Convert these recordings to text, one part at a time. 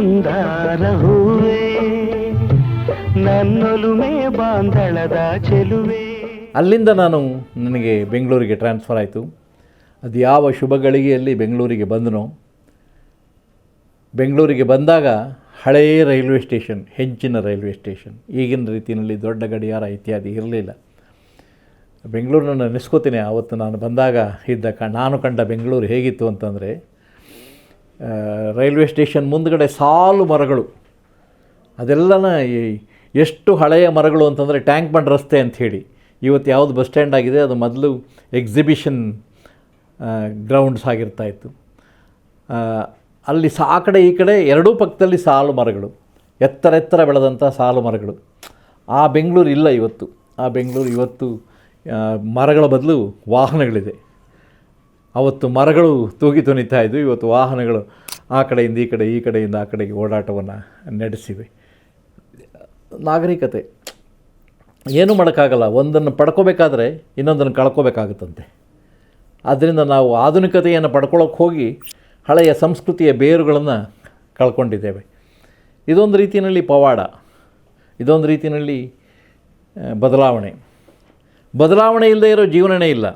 ಮಂದಾರ ಹೂವೇ ನನ್ನೊಲುಮೆ ಬಾಂಧಳದ ಚೆಲುವೆ. ಅಲ್ಲಿಂದ ನನಗೆ ಬೆಂಗಳೂರಿಗೆ ಟ್ರಾನ್ಸ್ಫರ್ ಆಯಿತು. ಅದು ಯಾವ ಶುಭ ಗಳಿಗೆಯಲ್ಲಿ ಬೆಂಗಳೂರಿಗೆ ಬಂದನೋ, ಬೆಂಗಳೂರಿಗೆ ಬಂದಾಗ ಹಳೆಯ ರೈಲ್ವೆ ಸ್ಟೇಷನ್, ಹೆಂಚಿನ ರೈಲ್ವೆ ಸ್ಟೇಷನ್, ಈಗಿನ ರೀತಿಯಲ್ಲಿ ದೊಡ್ಡ ಗಡಿಯಾರ ಇತ್ಯಾದಿ ಇರಲಿಲ್ಲ. ಬೆಂಗಳೂರನ್ನ ನೆನೆಸ್ಕೋತೀನಿ. ಆವತ್ತು ನಾನು ಬಂದಾಗ ನಾನು ಕಂಡ ಬೆಂಗಳೂರು ಹೇಗಿತ್ತು ಅಂತಂದರೆ, ರೈಲ್ವೆ ಸ್ಟೇಷನ್ ಮುಂದುಗಡೆ ಸಾಲು ಮರಗಳು, ಅದೆಲ್ಲನ ಎಷ್ಟು ಹಳೆಯ ಮರಗಳು ಅಂತಂದರೆ ಟ್ಯಾಂಕ್ ಬಂಡ್ ರಸ್ತೆ ಅಂಥೇಳಿ. ಇವತ್ತು ಯಾವುದು ಬಸ್ ಸ್ಟ್ಯಾಂಡ್ ಆಗಿದೆ, ಅದು ಮೊದಲು ಎಕ್ಸಿಬಿಷನ್ ಗ್ರೌಂಡ್ಸ್ ಆಗಿರ್ತಾಯಿತ್ತು. ಅಲ್ಲಿ ಆ ಕಡೆ ಈ ಕಡೆ ಎರಡೂ ಪಕ್ಕದಲ್ಲಿ ಸಾಲು ಮರಗಳು, ಎತ್ತರ ಬೆಳೆದಂಥ ಸಾಲು ಮರಗಳು. ಆ ಬೆಂಗಳೂರು ಇಲ್ಲ ಇವತ್ತು. ಆ ಬೆಂಗಳೂರು ಇವತ್ತು ಮರಗಳ ಬದಲು ವಾಹನಗಳಿದೆ. ಅವತ್ತು ಮರಗಳು ತೂಗಿ ತುನಿತಾ ಇದ್ದವು, ಇವತ್ತು ವಾಹನಗಳು ಆ ಕಡೆಯಿಂದ ಈ ಕಡೆ, ಈ ಕಡೆಯಿಂದ ಆ ಕಡೆಗೆ ಓಡಾಟವನ್ನು ನಡೆಸಿವೆ. ನಾಗರಿಕತೆ ಏನೂ ಮಾಡೋಕ್ಕಾಗಲ್ಲ. ಒಂದನ್ನು ಪಡ್ಕೋಬೇಕಾದ್ರೆ ಇನ್ನೊಂದನ್ನು ಕಳ್ಕೋಬೇಕಾಗುತ್ತಂತೆ. ಆದ್ದರಿಂದ ನಾವು ಆಧುನಿಕತೆಯನ್ನು ಪಡ್ಕೊಳ್ಳೋಕೆ ಹೋಗಿ ಹಳೆಯ ಸಂಸ್ಕೃತಿಯ ಬೇರುಗಳನ್ನು ಕಳ್ಕೊಂಡಿದ್ದೇವೆ. ಇದೊಂದು ರೀತಿಯಲ್ಲಿ ಪವಾಡ, ಇದೊಂದು ರೀತಿಯಲ್ಲಿ ಬದಲಾವಣೆ ಇಲ್ಲದೆ ಇರೋ ಜೀವನವೇ ಇಲ್ಲ.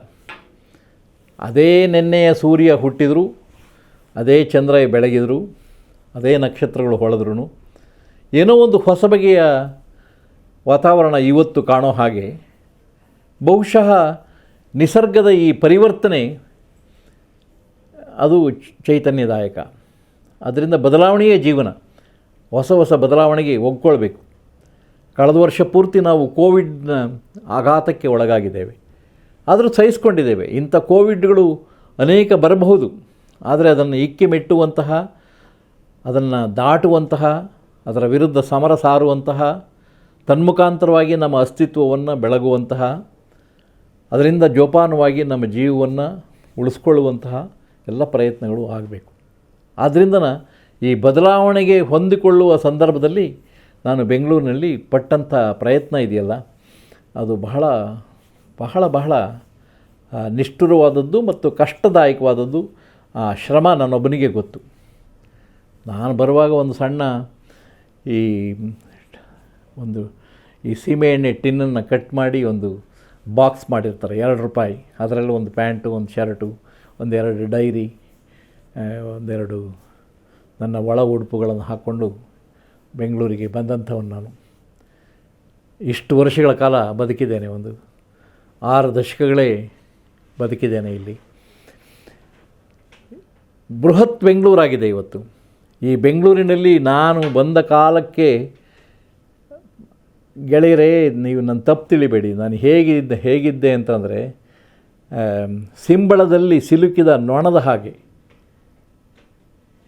ಅದೇ ನೆನ್ನೆಯ ಸೂರ್ಯ ಹುಟ್ಟಿದರೂ, ಅದೇ ಚಂದ್ರ ಬೆಳಗಿದ್ರು, ಅದೇ ನಕ್ಷತ್ರಗಳು ಹೊಳೆದ್ರೂ, ಏನೋ ಒಂದು ಹೊಸ ಬಗೆಯ ವಾತಾವರಣ ಇವತ್ತು ಕಾಣೋ ಹಾಗೆ ಬಹುಶಃ ನಿಸರ್ಗದ ಈ ಪರಿವರ್ತನೆ ಅದು ಚೈತನ್ಯದಾಯಕ. ಅದರಿಂದ ಬದಲಾವಣೆಯೇ ಜೀವನ. ಹೊಸ ಬದಲಾವಣೆಗೆ ಒಗ್ಗೊಳ್ಬೇಕು. ಕಳೆದ ವರ್ಷ ಪೂರ್ತಿ ನಾವು ಕೋವಿಡ್ನ ಆಘಾತಕ್ಕೆ ಒಳಗಾಗಿದ್ದೇವೆ, ಆದರೂ ಸಹಿಸ್ಕೊಂಡಿದ್ದೇವೆ. ಇಂಥ ಕೋವಿಡ್ಗಳು ಅನೇಕ ಬರಬಹುದು, ಆದರೆ ಅದನ್ನು ಇಕ್ಕಿ ಮೆಟ್ಟುವಂತಹ, ಅದನ್ನು ದಾಟುವಂತಹ, ಅದರ ವಿರುದ್ಧ ಸಮರ ಸಾರುವಂತಹ, ತನ್ಮುಖಾಂತರವಾಗಿ ನಮ್ಮ ಅಸ್ತಿತ್ವವನ್ನು ಬೆಳಗುವಂತಹ, ಅದರಿಂದ ಜೋಪಾನವಾಗಿ ನಮ್ಮ ಜೀವವನ್ನು ಉಳಿಸ್ಕೊಳ್ಳುವಂತಹ ಎಲ್ಲ ಪ್ರಯತ್ನಗಳು ಆಗಬೇಕು. ಆದ್ದರಿಂದ ಈ ಬದಲಾವಣೆಗೆ ಹೊಂದಿಕೊಳ್ಳುವ ಸಂದರ್ಭದಲ್ಲಿ ನಾನು ಬೆಂಗಳೂರಿನಲ್ಲಿ ಪಟ್ಟಂಥ ಪ್ರಯತ್ನ ಇದೆಯಲ್ಲ, ಅದು ಬಹಳ ಬಹಳ ಬಹಳ ನಿಷ್ಠುರವಾದದ್ದು ಮತ್ತು ಕಷ್ಟದಾಯಕವಾದದ್ದು. ಆ ಶ್ರಮ ನನ್ನೊಬ್ಬನಿಗೆ ಗೊತ್ತು. ನಾನು ಬರುವಾಗ ಒಂದು ಸಣ್ಣ ಈ ಸೀಮೆಎಣ್ಣೆ ಟಿನ್ನನ್ನು ಕಟ್ ಮಾಡಿ ಒಂದು ಬಾಕ್ಸ್ ಮಾಡಿರ್ತಾರೆ, ₹2. ಅದರಲ್ಲಿ ಒಂದು ಪ್ಯಾಂಟು, ಒಂದು ಶರ್ಟು, ಒಂದೆರಡು ಡೈರಿ, ಒಂದೆರಡು ನನ್ನ ಒಳ ಉಡುಪುಗಳನ್ನು ಹಾಕ್ಕೊಂಡು ಬೆಂಗಳೂರಿಗೆ ಬಂದಂಥವನು ನಾನು. ಇಷ್ಟು ವರ್ಷಗಳ ಕಾಲ ಬದುಕಿದ್ದೇನೆ, ಒಂದು 6 ದಶಕಗಳೇ ಬದುಕಿದ್ದೇನೆ ಇಲ್ಲಿ. ಬೃಹತ್ ಬೆಂಗಳೂರಾಗಿದೆ ಇವತ್ತು. ಈ ಬೆಂಗಳೂರಿನಲ್ಲಿ ನಾನು ಬಂದ ಕಾಲಕ್ಕೆ ಗೆಳೆಯರೇ, ನೀವು ನನ್ನ ತಪ್ಪು ತಿಳಿಬೇಡಿ, ನಾನು ಹೇಗಿದ್ದೆ ಅಂತಂದರೆ ಸಿಂಬಳದಲ್ಲಿ ಸಿಲುಕಿದ ನೊಣದ ಹಾಗೆ.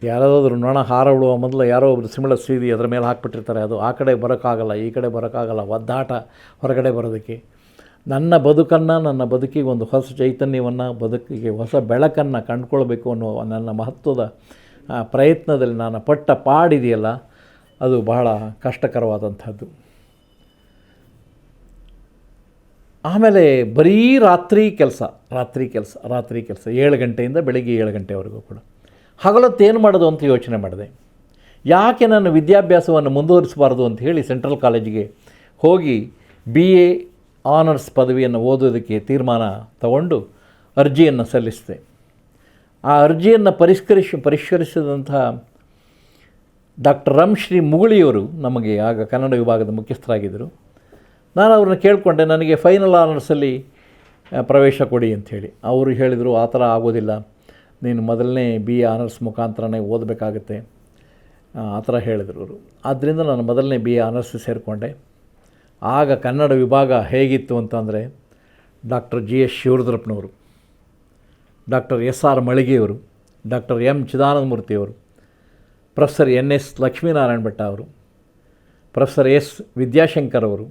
ಯಾರಾದರೂ ನೊಣ ಹಾರ ಬಿಡುವ ಮೊದಲು ಯಾರೋ ಒಬ್ಬರು ಸಿಂಬಳ ಸೀದಿ ಅದರ ಮೇಲೆ ಹಾಕ್ಬಿಟ್ಟಿರ್ತಾರೆ. ಅದು ಆ ಕಡೆ ಬರೋಕ್ಕಾಗಲ್ಲ, ಈ ಕಡೆ ಬರೋಕ್ಕಾಗಲ್ಲ, ಒದ್ದಾಟ ಹೊರಗಡೆ ಬರೋದಕ್ಕೆ. ನನ್ನ ಬದುಕಿಗೆ ಒಂದು ಹೊಸ ಚೈತನ್ಯವನ್ನು, ಬದುಕಿಗೆ ಹೊಸ ಬೆಳಕನ್ನು ಕಂಡುಕೊಳ್ಬೇಕು ಅನ್ನೋ ನನ್ನ ಮಹತ್ವದ ಪ್ರಯತ್ನದಲ್ಲಿ ನಾನು ಪಟ್ಟ ಪಾಡಿದೆಯಲ್ಲ, ಅದು ಬಹಳ ಕಷ್ಟಕರವಾದಂಥದ್ದು. ಆಮೇಲೆ ಬರೀ ರಾತ್ರಿ ಕೆಲಸ 7 ಗಂಟೆಯಿಂದ ಬೆಳಗ್ಗೆ 7 ಗಂಟೆವರೆಗೂ ಕೂಡ. ಹಗಲೊತ್ತೇನು ಮಾಡೋದು ಅಂತ ಯೋಚನೆ ಮಾಡಿದೆ. ಯಾಕೆ ನಾನು ವಿದ್ಯಾಭ್ಯಾಸವನ್ನು ಮುಂದುವರಿಸಬಾರ್ದು ಅಂತ ಹೇಳಿ ಸೆಂಟ್ರಲ್ ಕಾಲೇಜಿಗೆ ಹೋಗಿ BA ಆನರ್ಸ್ ಪದವಿಯನ್ನು ಓದೋದಕ್ಕೆ ತೀರ್ಮಾನ ತಗೊಂಡು ಅರ್ಜಿಯನ್ನು ಸಲ್ಲಿಸಿದೆ. ಆ ಅರ್ಜಿಯನ್ನು ಪರಿಷ್ಕರಿಸಿದಂಥ ಡಾಕ್ಟರ್ ರಂಶ್ರೀ ಮುಗುಳಿಯವರು ನಮಗೆ ಆಗ ಕನ್ನಡ ವಿಭಾಗದ ಮುಖ್ಯಸ್ಥರಾಗಿದ್ದರು. ನಾನು ಅವ್ರನ್ನ ಕೇಳಿಕೊಂಡೆ, ನನಗೆ ಫೈನಲ್ ಆನರ್ಸಲ್ಲಿ ಪ್ರವೇಶ ಕೊಡಿ ಅಂಥೇಳಿ. ಅವರು ಹೇಳಿದರು, ಆ ಥರ ಆಗೋದಿಲ್ಲ, ನೀನು ಮೊದಲನೇ BA ಆನರ್ಸ್ ಮುಖಾಂತರನೇ ಓದಬೇಕಾಗತ್ತೆ, ಆ ಥರ ಹೇಳಿದರು ಅವರು. ಆದ್ದರಿಂದ ನಾನು ಮೊದಲನೇ BA ಆನರ್ಸ್ ಸೇರಿಕೊಂಡೆ. ಆಗ ಕನ್ನಡ ವಿಭಾಗ ಹೇಗಿತ್ತು ಅಂತಂದರೆ, ಡಾಕ್ಟರ್ GS ಶಿವರುದ್ರಪ್ಪನವರು, ಡಾಕ್ಟರ್ SR ಮಳಿಗೆಯವರು, ಡಾಕ್ಟರ್ M ಚಿದಾನಂದಮೂರ್ತಿಯವರು, ಪ್ರೊಫೆಸರ್ NS ಲಕ್ಷ್ಮೀನಾರಾಯಣ ಭಟ್ಟ ಅವರು, ಪ್ರೊಫೆಸರ್ S ವಿದ್ಯಾಶಂಕರ್ ಅವರು,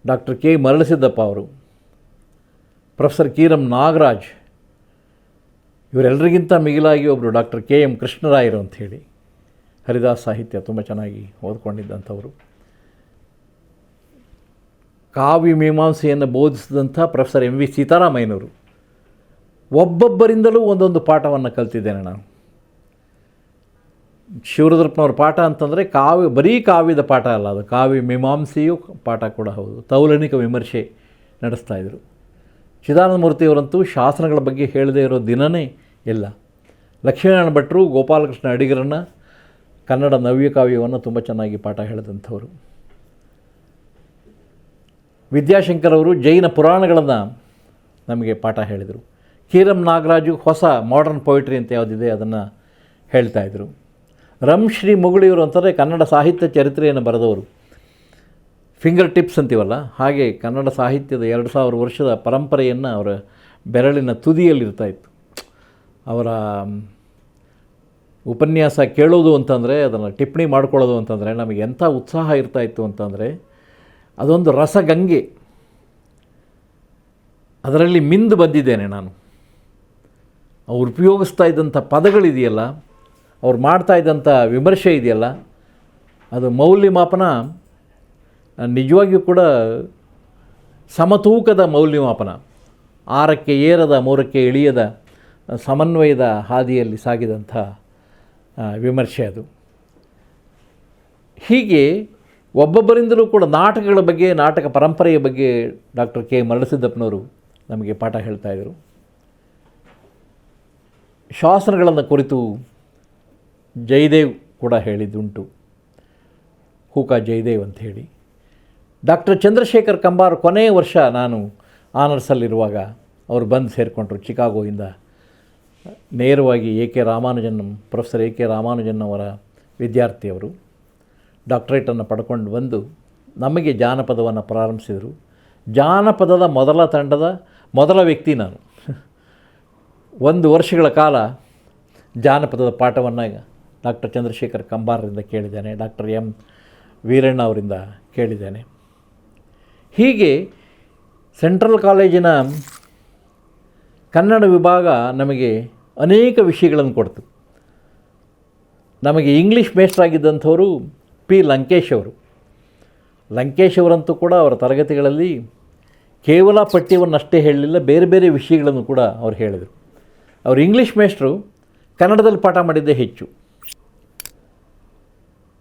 ಡಾಕ್ಟರ್ K ಮರಳಸಿದ್ದಪ್ಪ ಅವರು, ಪ್ರೊಫೆಸರ್ KM ನಾಗರಾಜ್, ಇವರೆಲ್ಲರಿಗಿಂತ ಮಿಗಿಲಾಗಿ ಒಬ್ಬರು ಡಾಕ್ಟರ್ KM ಕೃಷ್ಣರಾಯರು ಅಂಥೇಳಿ, ಹರಿದಾಸ್ ಸಾಹಿತ್ಯ ತುಂಬ ಚೆನ್ನಾಗಿ ಓದ್ಕೊಂಡಿದ್ದಂಥವರು, ಕಾವ್ಯ ಮೀಮಾಂಸೆಯನ್ನು ಬೋಧಿಸಿದಂಥ ಪ್ರೊಫೆಸರ್ MV ಸೀತಾರಾಮಯ್ಯನವರು. ಒಬ್ಬೊಬ್ಬರಿಂದಲೂ ಒಂದೊಂದು ಪಾಠವನ್ನು ಕಲ್ತಿದ್ದೇನೆ ನಾನು. ಶಿವರುದ್ರಪ್ಪನವ್ರ ಪಾಠ ಅಂತಂದರೆ ಬರೀ ಕಾವ್ಯದ ಪಾಠ ಅಲ್ಲ, ಅದು ಕಾವ್ಯ ಮೀಮಾಂಸೆಯೂ ಪಾಠ ಕೂಡ ಹೌದು. ತೌಲನಿಕ ವಿಮರ್ಶೆ ನಡೆಸ್ತಾಯಿದ್ರು. ಚಿದಾನಂದ ಮೂರ್ತಿಯವರಂತೂ ಶಾಸನಗಳ ಬಗ್ಗೆ ಹೇಳದೇ ಇರೋ ದಿನವೇ ಇಲ್ಲ. ಲಕ್ಷ್ಮೀನಾರಾಯಣ ಭಟ್ರು ಗೋಪಾಲಕೃಷ್ಣ ಅಡಿಗರನ್ನು ಕನ್ನಡ ನವ್ಯಕಾವ್ಯವನ್ನು ತುಂಬ ಚೆನ್ನಾಗಿ ಪಾಠ ಹೇಳಿದಂಥವರು. ವಿದ್ಯಾಶಂಕರ್ ಅವರು ಜೈನ ಪುರಾಣಗಳನ್ನು ನಮಗೆ ಪಾಠ ಹೇಳಿದರು. ಕೀರಂ ನಾಗರಾಜು ಹೊಸ ಮಾಡರ್ನ್ ಪೊಯಿಟ್ರಿ ಅಂತ ಯಾವುದಿದೆ ಅದನ್ನು ಹೇಳ್ತಾಯಿದ್ರು. ಶ್ರೀ ಮುಗುಳಿಯವರು ಅಂತಂದರೆ ಕನ್ನಡ ಸಾಹಿತ್ಯ ಚರಿತ್ರೆಯನ್ನು ಬರೆದವರು. ಫಿಂಗರ್ ಟಿಪ್ಸ್ ಅಂತೀವಲ್ಲ, ಹಾಗೆ ಕನ್ನಡ ಸಾಹಿತ್ಯದ 2000 ವರ್ಷದ ಪರಂಪರೆಯನ್ನು ಅವರ ಬೆರಳಿನ ತುದಿಯಲ್ಲಿರ್ತಾಯಿತ್ತು. ಅವರ ಉಪನ್ಯಾಸ ಕೇಳೋದು ಅಂತಂದರೆ, ಅದನ್ನು ಟಿಪ್ಪಣಿ ಮಾಡ್ಕೊಳ್ಳೋದು ಅಂತಂದರೆ ನಮಗೆ ಎಂಥ ಉತ್ಸಾಹ ಇರ್ತಾಯಿತ್ತು ಅಂತಂದರೆ, ಅದೊಂದು ರಸಗಂಗೆ. ಅದರಲ್ಲಿ ಮಿಂದು ಬಂದಿದ್ದೇನೆ ನಾನು. ಅವ್ರು ಉಪಯೋಗಿಸ್ತಾ ಇದ್ದಂಥ ಪದಗಳಿದೆಯಲ್ಲ, ಅವ್ರು ಮಾಡ್ತಾ ಇದ್ದಂಥ ವಿಮರ್ಶೆ ಇದೆಯಲ್ಲ, ಅದು ಮೌಲ್ಯಮಾಪನ ನಿಜವಾಗಿಯೂ ಕೂಡ ಸಮತೂಕದ ಮೌಲ್ಯಮಾಪನ. 6ಕ್ಕೆ ಏರದ 3ಕ್ಕೆ ಇಳಿಯದ ಸಮನ್ವಯದ ಹಾದಿಯಲ್ಲಿ ಸಾಗಿದಂಥ ವಿಮರ್ಶೆ ಅದು. ಹೀಗೆ ಒಬ್ಬೊಬ್ಬರಿಂದಲೂ ಕೂಡ ನಾಟಕಗಳ ಬಗ್ಗೆ, ನಾಟಕ ಪರಂಪರೆಯ ಬಗ್ಗೆ ಡಾಕ್ಟರ್ ಕೆ ಮರಳಸಿದ್ದಪ್ಪನವರು ನಮಗೆ ಪಾಠ ಹೇಳ್ತಾಯಿದ್ರು. ಶಾಸನಗಳನ್ನು ಕುರಿತು ಜಯದೇವ್ ಕೂಡ ಹೇಳಿದ್ದುಂಟು, ಹೂಕಾ ಜಯದೇವ್ ಅಂಥೇಳಿ. ಡಾಕ್ಟರ್ ಚಂದ್ರಶೇಖರ್ ಕಂಬಾರ್ ಕೊನೆಯ ವರ್ಷ ನಾನು ಆನರ್ಸಲ್ಲಿರುವಾಗ ಅವರು ಬಂದು ಸೇರಿಕೊಂಡ್ರು ಚಿಕಾಗೋಯಿಂದ. ನೇರವಾಗಿ ಪ್ರೊಫೆಸರ್ ಎ ಕೆ ರಾಮಾನುಜನ್ ಅವರ ವಿದ್ಯಾರ್ಥಿಯವರು. ಡಾಕ್ಟರೇಟನ್ನು ಪಡ್ಕೊಂಡು ಬಂದು ನಮಗೆ ಜಾನಪದವನ್ನು ಪ್ರಾರಂಭಿಸಿದರು. ಜಾನಪದದ ಮೊದಲ ತಂಡದ ಮೊದಲ ವ್ಯಕ್ತಿ ನಾನು. 1 ವರ್ಷಗಳ ಕಾಲ ಜಾನಪದದ ಪಾಠವನ್ನು ಡಾಕ್ಟರ್ ಚಂದ್ರಶೇಖರ್ ಕಂಬಾರರಿಂದ ಕೇಳಿದ್ದೇನೆ, ಡಾಕ್ಟರ್ ಎಂ ವೀರಣ್ಣ ಅವರಿಂದ ಕೇಳಿದ್ದೇನೆ. ಹೀಗೆ ಸೆಂಟ್ರಲ್ ಕಾಲೇಜಿನ ಕನ್ನಡ ವಿಭಾಗ ನಮಗೆ ಅನೇಕ ವಿಷಯಗಳನ್ನು ಕೊಡ್ತು. ನಮಗೆ ಇಂಗ್ಲೀಷ್ ಮೇಸ್ಟ್ರಾಗಿದ್ದಂಥವರು ಪಿ ಲಂಕೇಶ್ ಅವರು. ಲಂಕೇಶ್ ಅವರಂತೂ ಕೂಡ ಅವರ ತರಗತಿಗಳಲ್ಲಿ ಕೇವಲ ಪಠ್ಯವನ್ನಷ್ಟೇ ಹೇಳಲಿಲ್ಲ, ಬೇರೆ ಬೇರೆ ವಿಷಯಗಳನ್ನು ಕೂಡ ಅವ್ರು ಹೇಳಿದರು. ಅವರು ಇಂಗ್ಲೀಷ್ ಮೇಸ್ಟ್ರು, ಕನ್ನಡದಲ್ಲಿ ಪಾಠ ಮಾಡಿದ್ದೇ ಹೆಚ್ಚು.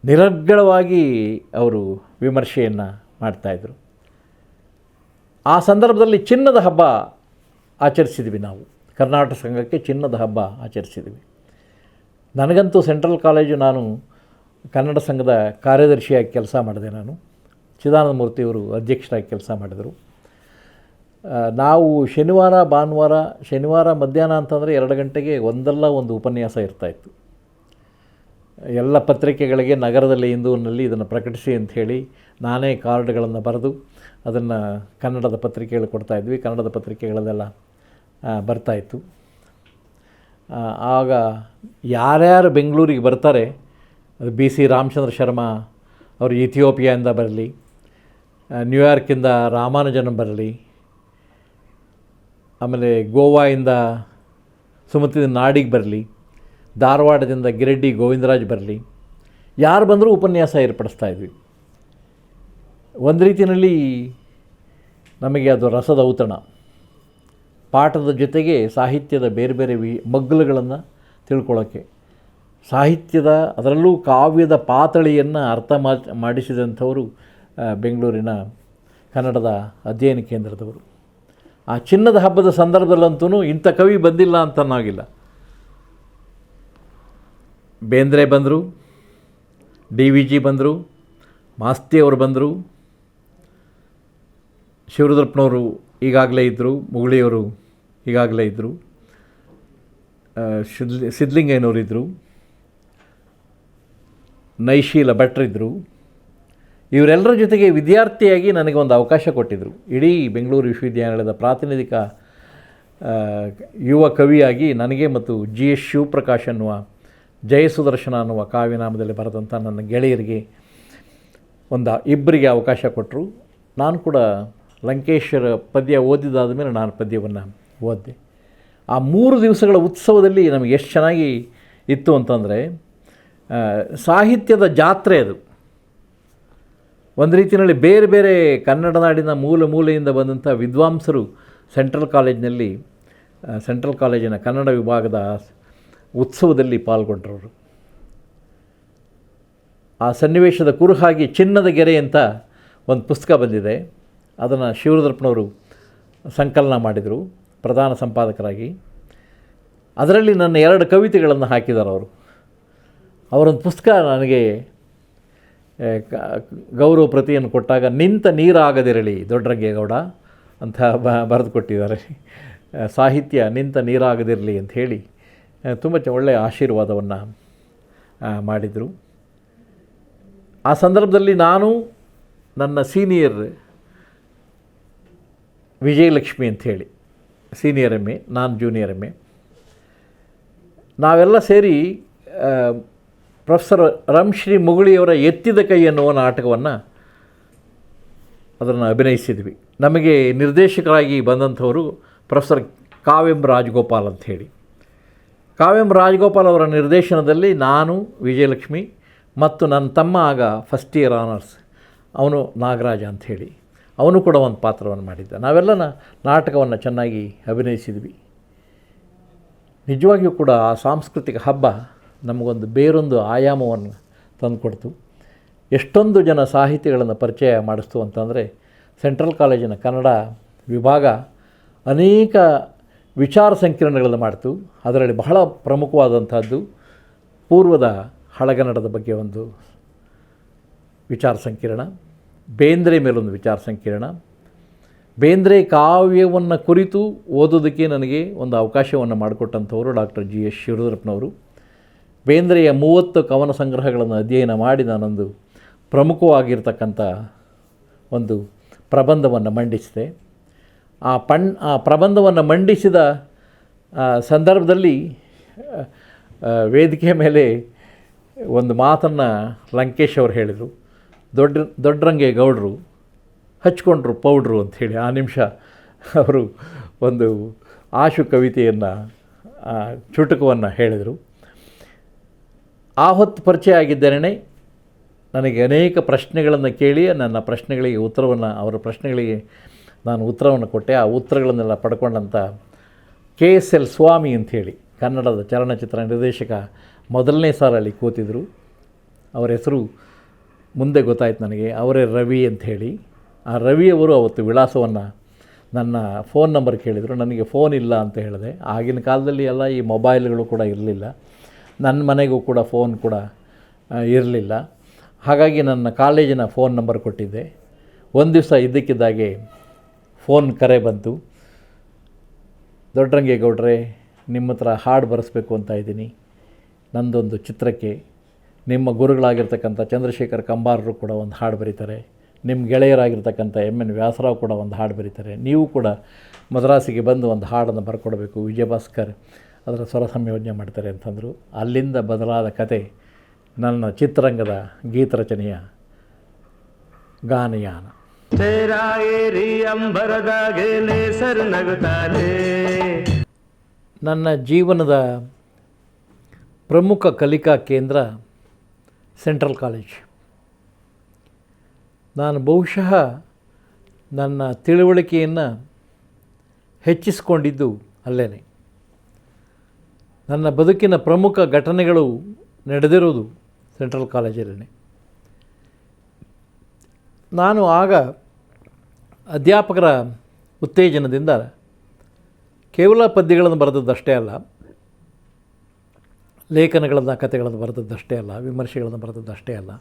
ನಿರರ್ಗಳವಾಗಿ ಅವರು ವಿಮರ್ಶೆಯನ್ನು ಮಾಡ್ತಾಯಿದ್ರು. ಆ ಸಂದರ್ಭದಲ್ಲಿ ಚಿನ್ನದ ಹಬ್ಬ ಆಚರಿಸಿದ್ವಿ ನಾವು. ಕರ್ನಾಟಕ ಸಂಘಕ್ಕೆ ಚಿನ್ನದ ಹಬ್ಬ ಆಚರಿಸಿದ್ವಿ. ನನಗಂತೂ ಸೆಂಟ್ರಲ್ ಕಾಲೇಜು, ನಾನು ಕನ್ನಡ ಸಂಘದ ಕಾರ್ಯದರ್ಶಿಯಾಗಿ ಕೆಲಸ ಮಾಡಿದೆ. ನಾನು ಚಿದಾನಂದ ಮೂರ್ತಿಯವರು ಅಧ್ಯಕ್ಷರಾಗಿ ಕೆಲಸ ಮಾಡಿದರು. ನಾವು ಶನಿವಾರ ಮಧ್ಯಾಹ್ನ ಅಂತಂದರೆ 2 ಗಂಟೆಗೆ ಒಂದಲ್ಲ ಒಂದು ಉಪನ್ಯಾಸ ಇರ್ತಾಯಿತ್ತು. ಎಲ್ಲ ಪತ್ರಿಕೆಗಳಿಗೆ ನಗರದಲ್ಲಿ ಹಿಂದೂನಲ್ಲಿ ಇದನ್ನು ಪ್ರಕಟಿಸಿ ಅಂಥೇಳಿ ನಾನೇ ಕಾರ್ಡ್ಗಳನ್ನು ಬರೆದು ಅದನ್ನು ಕನ್ನಡದ ಪತ್ರಿಕೆಗಳು ಕೊಡ್ತಾಯಿದ್ವಿ. ಕನ್ನಡದ ಪತ್ರಿಕೆಗಳಲ್ಲೆಲ್ಲ ಬರ್ತಾಯಿತ್ತು. ಆಗ ಯಾರ್ಯಾರು ಬೆಂಗಳೂರಿಗೆ ಬರ್ತಾರೆ, ಅದು BC ರಾಮಚಂದ್ರ ಶರ್ಮಾ ಅವರು ಇಥಿಯೋಪಿಯಾದಿಂದ ಬರಲಿ, ನ್ಯೂಯಾರ್ಕಿಂದ ರಾಮಾನುಜನ್ ಬರಲಿ, ಆಮೇಲೆ ಗೋವಾದಿಂದ ಸುಮತಿ ನಾಡಿಗೆ ಬರಲಿ, ಧಾರವಾಡದಿಂದ ಗಿರೆಡ್ಡಿ ಗೋವಿಂದರಾಜ್ ಬರಲಿ, ಯಾರು ಬಂದರೂ ಉಪನ್ಯಾಸ ಏರ್ಪಡಿಸ್ತಾಯಿದ್ವಿ. ಒಂದು ರೀತಿಯಲ್ಲಿ ನಮಗೆ ಅದು ರಸದ ಔತಣ. ಪಾಠದ ಜೊತೆಗೆ ಸಾಹಿತ್ಯದ ಬೇರೆ ಬೇರೆ ಮಗ್ಗಲುಗಳನ್ನು ತಿಳ್ಕೊಳ್ಳೋಕ್ಕೆ, ಸಾಹಿತ್ಯದ ಅದರಲ್ಲೂ ಕಾವ್ಯದ ಪಾತಳಿಯನ್ನು ಅರ್ಥ ಮಾಡಿಸಿದಂಥವರು ಬೆಂಗಳೂರಿನ ಕನ್ನಡದ ಅಧ್ಯಯನ ಕೇಂದ್ರದವರು. ಆ ಚಿನ್ನದ ಹಬ್ಬದ ಸಂದರ್ಭದಲ್ಲಂತೂ ಇಂಥ ಕವಿ ಬಂದಿಲ್ಲ ಅಂತನಾಗಿಲ್ಲ. ಬೇಂದ್ರೆ ಬಂದರು, DVG ಬಂದರು, ಮಾಸ್ತಿಯವರು ಬಂದರು, ಶಿವರುದ್ರಪ್ಪನವರು ಈಗಾಗಲೇ ಇದ್ದರು, ಮುಗುಳಿಯವರು ಈಗಾಗಲೇ ಇದ್ದರು, ಸಿದ್ಧಲಿಂಗಯ್ಯನವರಿದ್ದರು, ನೈಶೀಲ ಭಟ್ರಿದ್ದರು. ಇವರೆಲ್ಲರ ಜೊತೆಗೆ ವಿದ್ಯಾರ್ಥಿಯಾಗಿ ನನಗೆ ಒಂದು ಅವಕಾಶ ಕೊಟ್ಟಿದ್ದರು. ಇಡೀ ಬೆಂಗಳೂರು ವಿಶ್ವವಿದ್ಯಾನಿಲಯದ ಪ್ರಾತಿನಿಧಿಕ ಯುವ ಕವಿಯಾಗಿ ನನಗೆ ಮತ್ತು GS ಶಿವಪ್ರಕಾಶ್ ಅನ್ನುವ ಜಯಸುದರ್ಶನ ಅನ್ನುವ ಕಾವ್ಯನಾಮದಲ್ಲಿ ಬರೆದಂಥ ನನ್ನ ಗೆಳೆಯರಿಗೆ ಇಬ್ಬರಿಗೆ ಅವಕಾಶ ಕೊಟ್ಟರು. ನಾನು ಕೂಡ ಲಂಕೇಶ್ವರ ಪದ್ಯ ಓದಿದಾದ ಮೇಲೆ ನಾನು ಪದ್ಯವನ್ನು ಓದಿದೆ. ಆ 3 ದಿವಸಗಳ ಉತ್ಸವದಲ್ಲಿ ನಮಗೆ ಎಷ್ಟು ಚೆನ್ನಾಗಿ ಇತ್ತು ಅಂತಂದರೆ, ಸಾಹಿತ್ಯದ ಜಾತ್ರೆ ಅದು. ಒಂದು ರೀತಿಯಲ್ಲಿ ಬೇರೆ ಬೇರೆ ಕನ್ನಡ ನಾಡಿನ ಮೂಲೆಯಿಂದ ಬಂದಂಥ ವಿದ್ವಾಂಸರು ಸೆಂಟ್ರಲ್ ಕಾಲೇಜಿನ ಕನ್ನಡ ವಿಭಾಗದ ಉತ್ಸವದಲ್ಲಿ ಪಾಲ್ಗೊಂಡ್ರವರು. ಆ ಸನ್ನಿವೇಶದ ಕುರುಹಾಗಿ ಚಿನ್ನದ ಗೆರೆ ಅಂತ ಒಂದು ಪುಸ್ತಕ ಬಂದಿದೆ. ಅದನ್ನು ಶಿವರುದ್ರಪ್ಪನವರು ಸಂಕಲನ ಮಾಡಿದರು ಪ್ರಧಾನ ಸಂಪಾದಕರಾಗಿ. ಅದರಲ್ಲಿ ನನ್ನ 2 ಕವಿತೆಗಳನ್ನು ಹಾಕಿದ್ದಾರೆ ಅವರು. ಅವರೊಂದು ಪುಸ್ತಕ ನನಗೆ ಗೌರವ ಪ್ರತಿಯನ್ನು ಕೊಟ್ಟಾಗ ನಿಂತ ನೀರಾಗದಿರಲಿ ದೊಡ್ಡರಂಗೇಗೌಡ ಅಂತ ಬರೆದು ಕೊಟ್ಟಿದ್ದಾರೆ. ಸಾಹಿತ್ಯ ನಿಂತ ನೀರಾಗದಿರಲಿ ಅಂತ ಹೇಳಿ ತುಂಬ ಒಳ್ಳೆಯ ಆಶೀರ್ವಾದವನ್ನು ಮಾಡಿದರು. ಆ ಸಂದರ್ಭದಲ್ಲಿ ನಾನು ನನ್ನ ಸೀನಿಯರ್ ವಿಜಯಲಕ್ಷ್ಮಿ ಅಂಥೇಳಿ ಸೀನಿಯರ್ ಎಮ್ ಎ, ನಾನು ಜೂನಿಯರ್ ಎಮ್ ಎ, ನಾವೆಲ್ಲ ಸೇರಿ ಪ್ರೊಫೆಸರ್ ರಂಶ್ರೀ ಮುಗುಳಿಯವರ ಎತ್ತಿದ ಕೈ ಎನ್ನುವ ನಾಟಕವನ್ನು ಅದನ್ನು ಅಭಿನಯಿಸಿದ್ವಿ. ನಮಗೆ ನಿರ್ದೇಶಕರಾಗಿ ಬಂದಂಥವರು ಪ್ರೊಫೆಸರ್ ಕಾವ್ಯಂ ರಾಜಗೋಪಾಲ್ ಅಂಥೇಳಿ. ಕಾವ್ಯಂ ರಾಜಗೋಪಾಲ್ ಅವರ ನಿರ್ದೇಶನದಲ್ಲಿ ನಾನು, ವಿಜಯಲಕ್ಷ್ಮಿ ಮತ್ತು ನನ್ನ ತಮ್ಮ ಆಗ ಫಸ್ಟ್ ಇಯರ್ ಆನರ್ಸ್ ಅವನು ನಾಗರಾಜ ಅಂಥೇಳಿ, ಅವನು ಕೂಡ ಒಂದು ಪಾತ್ರವನ್ನು ಮಾಡಿದ್ದ. ನಾವೆಲ್ಲ ನಾಟಕವನ್ನು ಚೆನ್ನಾಗಿ ಅಭಿನಯಿಸಿದ್ವಿ. ನಿಜವಾಗಿಯೂ ಕೂಡ ಆ ಸಾಂಸ್ಕೃತಿಕ ಹಬ್ಬ ನಮಗೊಂದು ಬೇರೊಂದು ಆಯಾಮವನ್ನು ತಂದುಕೊಡ್ತು. ಎಷ್ಟೊಂದು ಜನ ಸಾಹಿತಿಗಳನ್ನು ಪರಿಚಯ ಮಾಡಿಸ್ತು ಅಂತಂದರೆ, ಸೆಂಟ್ರಲ್ ಕಾಲೇಜಿನ ಕನ್ನಡ ವಿಭಾಗ ಅನೇಕ ವಿಚಾರ ಸಂಕಿರಣಗಳನ್ನು ಮಾಡ್ತು. ಅದರಲ್ಲಿ ಬಹಳ ಪ್ರಮುಖವಾದಂಥದ್ದು ಪೂರ್ವದ ಹಳಗನ್ನಡದ ಬಗ್ಗೆ ಒಂದು ವಿಚಾರ ಸಂಕಿರಣ, ಬೇಂದ್ರೆ ಮೇಲೊಂದು ವಿಚಾರ ಸಂಕಿರಣ. ಬೇಂದ್ರೆ ಕಾವ್ಯವನ್ನು ಕುರಿತು ಓದೋದಕ್ಕೆ ನನಗೆ ಒಂದು ಅವಕಾಶವನ್ನು ಮಾಡಿಕೊಟ್ಟಂಥವರು ಡಾಕ್ಟರ್ GS ಶಿವರುದ್ರಪ್ಪನವರು. ಬೇಂದ್ರೆಯ 30 ಕವನ ಸಂಗ್ರಹಗಳನ್ನು ಅಧ್ಯಯನ ಮಾಡಿ ನಾನೊಂದು ಪ್ರಮುಖವಾಗಿರ್ತಕ್ಕಂಥ ಒಂದು ಪ್ರಬಂಧವನ್ನು ಮಂಡಿಸಿದೆ. ಆ ಪ್ರಬಂಧವನ್ನು ಮಂಡಿಸಿದ ಸಂದರ್ಭದಲ್ಲಿ ವೇದಿಕೆ ಮೇಲೆ ಒಂದು ಮಾತನ್ನು ಲಂಕೇಶ್ ಅವರು ಹೇಳಿದರು, ದೊಡ್ಡರಂಗೇಗೌಡರು ಹಚ್ಕೊಂಡ್ರು ಪೌಡ್ರು ಅಂಥೇಳಿ. ಆ ನಿಮಿಷ ಅವರು ಒಂದು ಆಶು ಕವಿತೆಯನ್ನು ಚುಟುಕವನ್ನು ಹೇಳಿದರು. ಆ ಹೊತ್ತು ಪರಿಚಯ ಆಗಿದ್ದೇನೆ. ನನಗೆ ಅನೇಕ ಪ್ರಶ್ನೆಗಳನ್ನು ಕೇಳಿ ನನ್ನ ಪ್ರಶ್ನೆಗಳಿಗೆ ಅವರ ಪ್ರಶ್ನೆಗಳಿಗೆ ನಾನು ಉತ್ತರವನ್ನು ಕೊಟ್ಟೆ. ಆ ಉತ್ತರಗಳನ್ನೆಲ್ಲ ಪಡ್ಕೊಂಡಂಥ KSL ಸ್ವಾಮಿ ಅಂಥೇಳಿ ಕನ್ನಡದ ಚಲನಚಿತ್ರ ನಿರ್ದೇಶಕ ಮೊದಲನೇ ಸಾರಲ್ಲಿ ಕೂತಿದ್ದರು. ಅವರ ಹೆಸರು ಮುಂದೆ ಗೊತ್ತಾಯ್ತು ನನಗೆ, ಅವರೇ ರವಿ ಅಂಥೇಳಿ. ಆ ರವಿಯವರು ಅವತ್ತು ವಿಳಾಸವನ್ನು ನನ್ನ ಫೋನ್ ನಂಬರ್ ಕೇಳಿದರು. ನನಗೆ ಫೋನ್ ಇಲ್ಲ ಅಂತ ಹೇಳಿದೆ. ಆಗಿನ ಕಾಲದಲ್ಲಿ ಎಲ್ಲ ಈ ಮೊಬೈಲ್ಗಳು ಕೂಡ ಇರಲಿಲ್ಲ, ನನ್ನ ಮನೆಗೂ ಕೂಡ ಫೋನ್ ಕೂಡ ಇರಲಿಲ್ಲ. ಹಾಗಾಗಿ ನನ್ನ ಕಾಲೇಜಿನ ಫೋನ್ ನಂಬರ್ ಕೊಟ್ಟಿದ್ದೆ. ಒಂದು ದಿವಸ ಇದ್ದಕ್ಕಿದ್ದಾಗೆ ಫೋನ್ ಕರೆ ಬಂತು. ದೊಡ್ಡರಂಗೇಗೌಡ್ರೆ, ನಿಮ್ಮ ಹತ್ರ ಹಾಡು ಬರೆಸ್ಬೇಕು ಅಂತ ಇದ್ದೀನಿ, ನಂದೊಂದು ಚಿತ್ರಕ್ಕೆ. ನಿಮ್ಮ ಗುರುಗಳಾಗಿರ್ತಕ್ಕಂಥ ಚಂದ್ರಶೇಖರ್ ಕಂಬಾರರು ಕೂಡ ಒಂದು ಹಾಡು ಬರೀತಾರೆ, ನಿಮ್ಮ ಗೆಳೆಯರಾಗಿರ್ತಕ್ಕಂಥ MN ವ್ಯಾಸರಾವ್ ಕೂಡ ಒಂದು ಹಾಡು ಬರೀತಾರೆ, ನೀವು ಕೂಡ ಮದ್ರಾಸಿಗೆ ಬಂದು ಒಂದು ಹಾಡನ್ನು ಬರ್ಕೊಡ್ಬೇಕು, ವಿಜಯಭಾಸ್ಕರ್ ಅದರ ಸ್ವರ ಸಂಯೋಜನೆ ಮಾಡ್ತಾರೆ ಅಂತಂದರು. ಅಲ್ಲಿಂದ ಬದಲಾದ ಕತೆ ನನ್ನ ಚಿತ್ರರಂಗದ ಗೀತರಚನೆಯ ಗಾನಯಾನ. ನನ್ನ ಜೀವನದ ಪ್ರಮುಖ ಕಲಿಕಾ ಕೇಂದ್ರ ಸೆಂಟ್ರಲ್ ಕಾಲೇಜ್. ನಾನು ಬಹುಶಃ ನನ್ನ ತಿಳುವಳಿಕೆಯನ್ನು ಹೆಚ್ಚಿಸಿಕೊಂಡಿದ್ದು ಅಲ್ಲೇ. ನನ್ನ ಬದುಕಿನ ಪ್ರಮುಖ ಘಟನೆಗಳು ನಡೆದಿರೋದು ಸೆಂಟ್ರಲ್ ಕಾಲೇಜಲ್ಲೇ. ನಾನು ಆಗ ಅಧ್ಯಾಪಕರ ಉತ್ತೇಜನದಿಂದ ಕೇವಲ ಪದ್ಯಗಳನ್ನು ಬರೆದದ್ದಷ್ಟೇ ಅಲ್ಲ, ಲೇಖನಗಳನ್ನು, ಕಥೆಗಳನ್ನು ಬರೆದದ್ದಷ್ಟೇ ಅಲ್ಲ, ವಿಮರ್ಶೆಗಳನ್ನು ಬರೆದದ್ದಷ್ಟೇ ಅಲ್ಲ,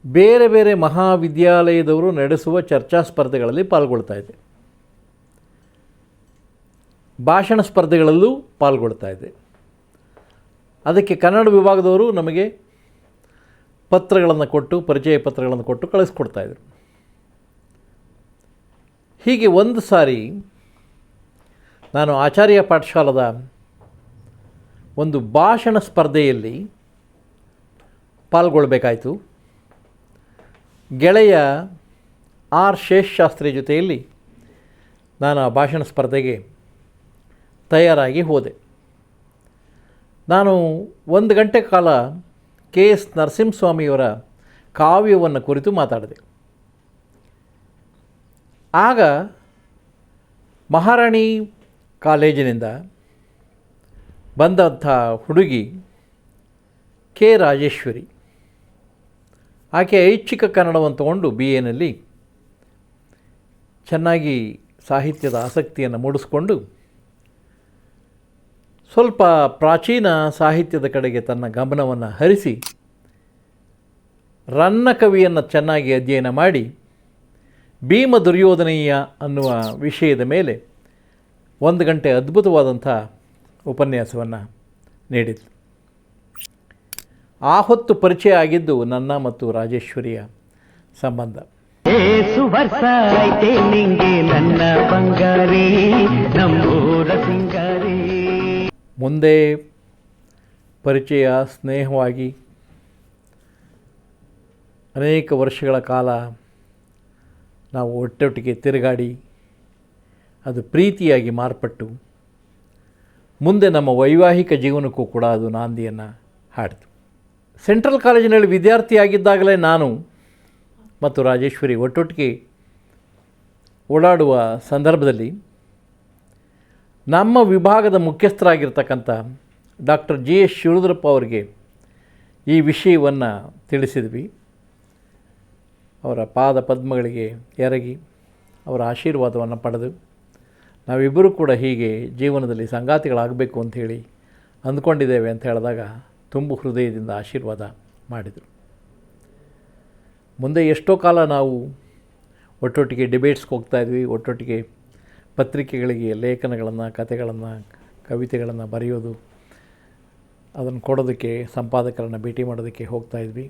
ಬೇರೆ ಬೇರೆ ಮಹಾವಿದ್ಯಾಲಯದವರು ನಡೆಸುವ ಚರ್ಚಾ ಸ್ಪರ್ಧೆಗಳಲ್ಲಿ ಪಾಲ್ಗೊಳ್ತಾ ಇದ್ದೆ. ಭಾಷಣ ಸ್ಪರ್ಧೆಗಳಲ್ಲೂ ಪಾಲ್ಗೊಳ್ತಾ ಇದ್ದೆ. ಅದಕ್ಕೆ ಕನ್ನಡ ವಿಭಾಗದವರು ನಮಗೆ ಪತ್ರಗಳನ್ನು ಕೊಟ್ಟು, ಪರಿಚಯ ಪತ್ರಗಳನ್ನು ಕೊಟ್ಟು ಕಳಿಸ್ಕೊಡ್ತಾಯಿದ್ರು. ಹೀಗೆ ಒಂದು ಸಾರಿ ನಾನು ಆಚಾರ್ಯ ಪಾಠಶಾಲದ ಒಂದು ಭಾಷಣ ಸ್ಪರ್ಧೆಯಲ್ಲಿ ಪಾಲ್ಗೊಳ್ಬೇಕಾಯಿತು. ಗೆಳೆಯ R ಶೇಷಶಾಸ್ತ್ರಿ ಜೊತೆಯಲ್ಲಿ ನಾನು ಆ ಭಾಷಣ ಸ್ಪರ್ಧೆಗೆ ತಯಾರಾಗಿ ಹೋದೆ. ನಾನು 1 ಗಂಟೆ ಕಾಲ KS ನರಸಿಂಹಸ್ವಾಮಿಯವರ ಕಾವ್ಯವನ್ನು ಕುರಿತು ಮಾತಾಡಿದೆ. ಆಗ ಮಹಾರಾಣಿ ಕಾಲೇಜಿನಿಂದ ಬಂದಂಥ ಹುಡುಗಿ ಕೆ ರಾಜೇಶ್ವರಿ. ಆಕೆ ಐಚ್ಛಿಕ ಕನ್ನಡವನ್ನು ತಗೊಂಡು BAನಲ್ಲಿ ಚೆನ್ನಾಗಿ ಸಾಹಿತ್ಯದ ಆಸಕ್ತಿಯನ್ನು ಮೂಡಿಸ್ಕೊಂಡು ಸ್ವಲ್ಪ ಪ್ರಾಚೀನ ಸಾಹಿತ್ಯದ ಕಡೆಗೆ ತನ್ನ ಗಮನವನ್ನು ಹರಿಸಿ ರನ್ನ ಕವಿಯನ್ನು ಚೆನ್ನಾಗಿ ಅಧ್ಯಯನ ಮಾಡಿ ಭೀಮ ದುರ್ಯೋಧನೀಯ ಅನ್ನುವ ವಿಷಯದ ಮೇಲೆ 1 ಗಂಟೆ ಅದ್ಭುತವಾದಂಥ ಉಪನ್ಯಾಸವನ್ನು ನೀಡಿದ್ಲು. ಆ ಹೊತ್ತು ಪರಿಚಯ ಆಗಿದ್ದು ನನ್ನ ಮತ್ತು ರಾಜೇಶ್ವರಿಯ ಸಂಬಂಧ. ವರ್ಷ ಐತೆ ನಿಂಗೆ ನನ್ನ ಬಂಗಾರಿ ನಮ್ಮೂರ ಸಿಂಗಾರಿ. ಮುಂದೆ ಪರಿಚಯ ಸ್ನೇಹವಾಗಿ ಅನೇಕ ವರ್ಷಗಳ ಕಾಲ ನಾವು ಒಟ್ಟೊಟ್ಟಿಗೆ ತಿರುಗಾಡಿ ಅದು ಪ್ರೀತಿಯಾಗಿ ಮಾರ್ಪಟ್ಟು ಮುಂದೆ ನಮ್ಮ ವೈವಾಹಿಕ ಜೀವನಕ್ಕೂ ಕೂಡ ಅದು ನಾಂದಿಯನ್ನು ಹಾಡಿತು. ಸೆಂಟ್ರಲ್ ಕಾಲೇಜಿನಲ್ಲಿ ವಿದ್ಯಾರ್ಥಿಯಾಗಿದ್ದಾಗಲೇ ನಾನು ಮತ್ತು ರಾಜೇಶ್ವರಿ ಒಟ್ಟೊಟ್ಟಿಗೆ ಓಡಾಡುವ ಸಂದರ್ಭದಲ್ಲಿ ನಮ್ಮ ವಿಭಾಗದ ಮುಖ್ಯಸ್ಥರಾಗಿರ್ತಕ್ಕಂಥ ಡಾಕ್ಟರ್ GS ಶಿವರುದ್ರಪ್ಪ ಅವರಿಗೆ ಈ ವಿಷಯವನ್ನು ತಿಳಿಸಿದ್ವಿ. ಅವರ ಪಾದ ಪದ್ಮಗಳಿಗೆ ಎರಗಿ ಅವರ ಆಶೀರ್ವಾದವನ್ನು ಪಡೆದು ನಾವಿಬ್ಬರೂ ಕೂಡ ಹೀಗೆ ಜೀವನದಲ್ಲಿ ಸಂಗಾತಿಗಳಾಗಬೇಕು ಅಂಥೇಳಿ ಅಂದ್ಕೊಂಡಿದ್ದೇವೆ ಅಂತ ಹೇಳಿದಾಗ ತುಂಬು ಹೃದಯದಿಂದ ಆಶೀರ್ವಾದ ಮಾಡಿದರು. ಮುಂದೆ ಎಷ್ಟೋ ಕಾಲ ನಾವು ಒಟ್ಟೊಟ್ಟಿಗೆ ಡಿಬೇಟ್ಸ್ಗೆ ಹೋಗ್ತಾಯಿದ್ವಿ, ಒಟ್ಟೊಟ್ಟಿಗೆ ಪತ್ರಿಕೆಗಳಿಗೆ ಲೇಖನಗಳನ್ನು, ಕಥೆಗಳನ್ನು, ಕವಿತೆಗಳನ್ನು ಬರೆಯೋದು, ಅದನ್ನು ಕೊಡೋದಕ್ಕೆ ಸಂಪಾದಕರನ್ನು ಭೇಟಿ ಮಾಡೋದಕ್ಕೆ ಹೋಗ್ತಾಯಿದ್ವಿ.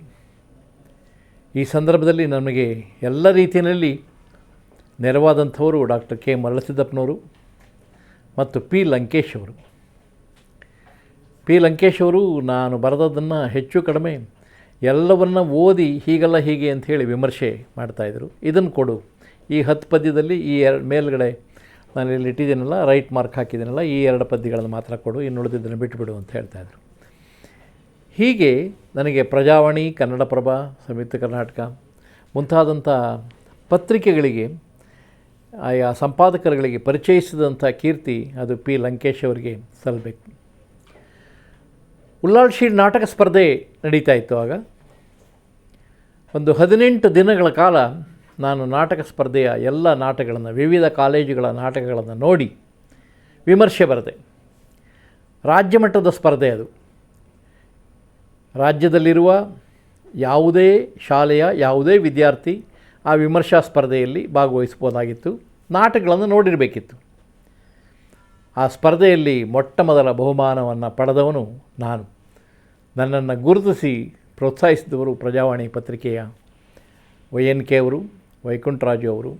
ಈ ಸಂದರ್ಭದಲ್ಲಿ ನಮಗೆ ಎಲ್ಲ ರೀತಿಯಲ್ಲಿ ನೆರವಾದಂಥವರು ಡಾಕ್ಟರ್ ಕೆ ಮರಳಸಿದ್ದಪ್ಪನವರು ಮತ್ತು P ಲಂಕೇಶ್ ಅವರು. P ಲಂಕೇಶ್ ಅವರು ನಾನು ಬರೆದದ್ದನ್ನು ಹೆಚ್ಚು ಕಡಿಮೆ ಎಲ್ಲವನ್ನ ಓದಿ ಹೀಗಲ್ಲ ಹೀಗೆ ಅಂಥೇಳಿ ವಿಮರ್ಶೆ ಮಾಡ್ತಾಯಿದ್ರು. ಇದನ್ನು ಕೊಡು, ಈ 10 ಪದ್ಯದಲ್ಲಿ ಈ ಮೇಲ್ಗಡೆ ನಾನು ಇಲ್ಲಿ ಇಟ್ಟಿದ್ದೀನಲ್ಲ, ರೈಟ್ ಮಾರ್ಕ್ ಹಾಕಿದ್ದೀನಲ್ಲ, ಈ 2 ಪದ್ಯಗಳನ್ನು ಮಾತ್ರ ಕೊಡು, ಇನ್ನು ಉಳಿದಿದ್ದನ್ನು ಬಿಟ್ಟುಬಿಡು ಅಂತ ಹೇಳ್ತಾಯಿದ್ರು. ಹೀಗೆ ನನಗೆ ಪ್ರಜಾವಾಣಿ, ಕನ್ನಡಪ್ರಭ, ಸಂಯುಕ್ತ ಕರ್ನಾಟಕ ಮುಂತಾದಂಥ ಪತ್ರಿಕೆಗಳಿಗೆ ಆಯಾ ಸಂಪಾದಕರುಗಳಿಗೆ ಪರಿಚಯಿಸಿದಂಥ ಕೀರ್ತಿ ಅದು P ಲಂಕೇಶ್ ಅವರಿಗೆ ಸಲ್ಲಬೇಕು. ಉಳ್ಳಾಳ್ ಶೀಡ್ ನಾಟಕ ಸ್ಪರ್ಧೆ ನಡೀತಾ ಇತ್ತು. ಆಗ ಒಂದು 18 ದಿನಗಳ ಕಾಲ ನಾನು ನಾಟಕ ಸ್ಪರ್ಧೆಯ ಎಲ್ಲ ನಾಟಕಗಳನ್ನು, ವಿವಿಧ ಕಾಲೇಜುಗಳ ನಾಟಕಗಳನ್ನು ನೋಡಿ ವಿಮರ್ಶೆ ಬರೆದೆ. ರಾಜ್ಯ ಮಟ್ಟದ ಸ್ಪರ್ಧೆ ಅದು. ರಾಜ್ಯದಲ್ಲಿರುವ ಯಾವುದೇ ಶಾಲೆಯ ಯಾವುದೇ ವಿದ್ಯಾರ್ಥಿ ಆ ವಿಮರ್ಶಾ ಸ್ಪರ್ಧೆಯಲ್ಲಿ ಭಾಗವಹಿಸ್ಬೋದಾಗಿತ್ತು, ನಾಟಕಗಳನ್ನು ನೋಡಿರಬೇಕಿತ್ತು. ಆ ಸ್ಪರ್ಧೆಯಲ್ಲಿ ಮೊಟ್ಟ ಮೊದಲ ಬಹುಮಾನವನ್ನು ಪಡೆದವನು ನಾನು. ನನ್ನನ್ನು ಗುರುತಿಸಿ ಪ್ರೋತ್ಸಾಹಿಸಿದವರು ಪ್ರಜಾವಾಣಿ ಪತ್ರಿಕೆಯ YNK ಅವರು, ವೈಕುಂಠರಾಜು ಅವರು,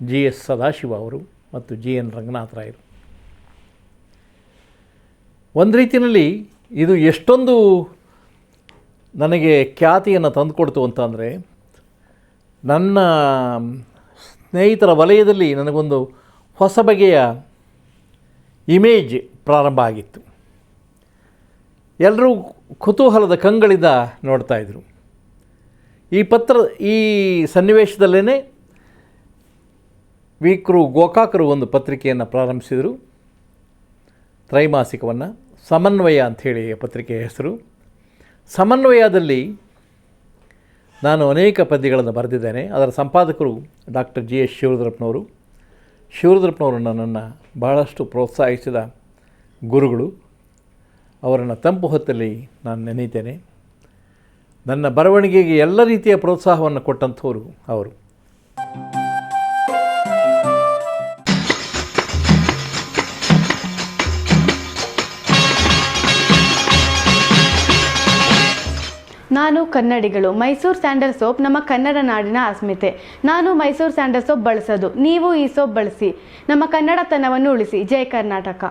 GS ಸದಾಶಿವ ಅವರು ಮತ್ತು GN ರಂಗನಾಥರಾಯರು. ಒಂದು ರೀತಿಯಲ್ಲಿ ಇದು ಎಷ್ಟೊಂದು ನನಗೆ ಖ್ಯಾತಿಯನ್ನು ತಂದುಕೊಡ್ತು ಅಂತಂದರೆ, ನನ್ನ ಸ್ನೇಹಿತರ ವಲಯದಲ್ಲಿ ನನಗೊಂದು ಹೊಸ ಬಗೆಯ ಇಮೇಜ್ ಪ್ರಾರಂಭ ಆಗಿತ್ತು. ಎಲ್ಲರೂ ಕುತೂಹಲದ ಕಂಗಳಿಂದ ನೋಡ್ತಾಯಿದ್ರು. ಈ ಸನ್ನಿವೇಶದಲ್ಲೇ ಗೋಕಾಕರು ಒಂದು ಪತ್ರಿಕೆಯನ್ನು ಪ್ರಾರಂಭಿಸಿದರು, ತ್ರೈಮಾಸಿಕವನ್ನು. ಸಮನ್ವಯ ಅಂಥೇಳಿ ಪತ್ರಿಕೆಯ ಹೆಸರು. ಸಮನ್ವಯದಲ್ಲಿ ನಾನು ಅನೇಕ ಪದ್ಯಗಳನ್ನು ಬರೆದಿದ್ದೇನೆ. ಅದರ ಸಂಪಾದಕರು ಡಾಕ್ಟರ್ GS ಶಿವರುದ್ರಪ್ಪನವರು. ಶಿವರುದ್ರಪ್ಪನವರು ನನ್ನನ್ನು ಬಹಳಷ್ಟು ಪ್ರೋತ್ಸಾಹಿಸಿದ ಗುರುಗಳು. ಅವರನ್ನು ತಂಪು ಹೊತ್ತಲ್ಲಿ ನಾನು ನೆನೀತೇನೆ. ನನ್ನ ಬರವಣಿಗೆಗೆ ಎಲ್ಲ ರೀತಿಯ ಪ್ರೋತ್ಸಾಹವನ್ನು ಕೊಟ್ಟಂಥವರು ಅವರು. ನಾನು ಕನ್ನಡಿಗಳು. ಮೈಸೂರು ಸ್ಯಾಂಡಲ್ ಸೋಪ್ ನಮ್ಮ ಕನ್ನಡ ನಾಡಿನ ಅಸ್ಮಿತೆ. ನಾನು ಮೈಸೂರು ಸ್ಯಾಂಡಲ್ ಸೋಪ್ ಬಳಸೋದು, ನೀವು ಈ ಸೋಪ್ ಬಳಸಿ. ನಮ್ಮ ಕನ್ನಡತನವನ್ನು ಉಳಿಸಿ. ಜೈ ಕರ್ನಾಟಕ.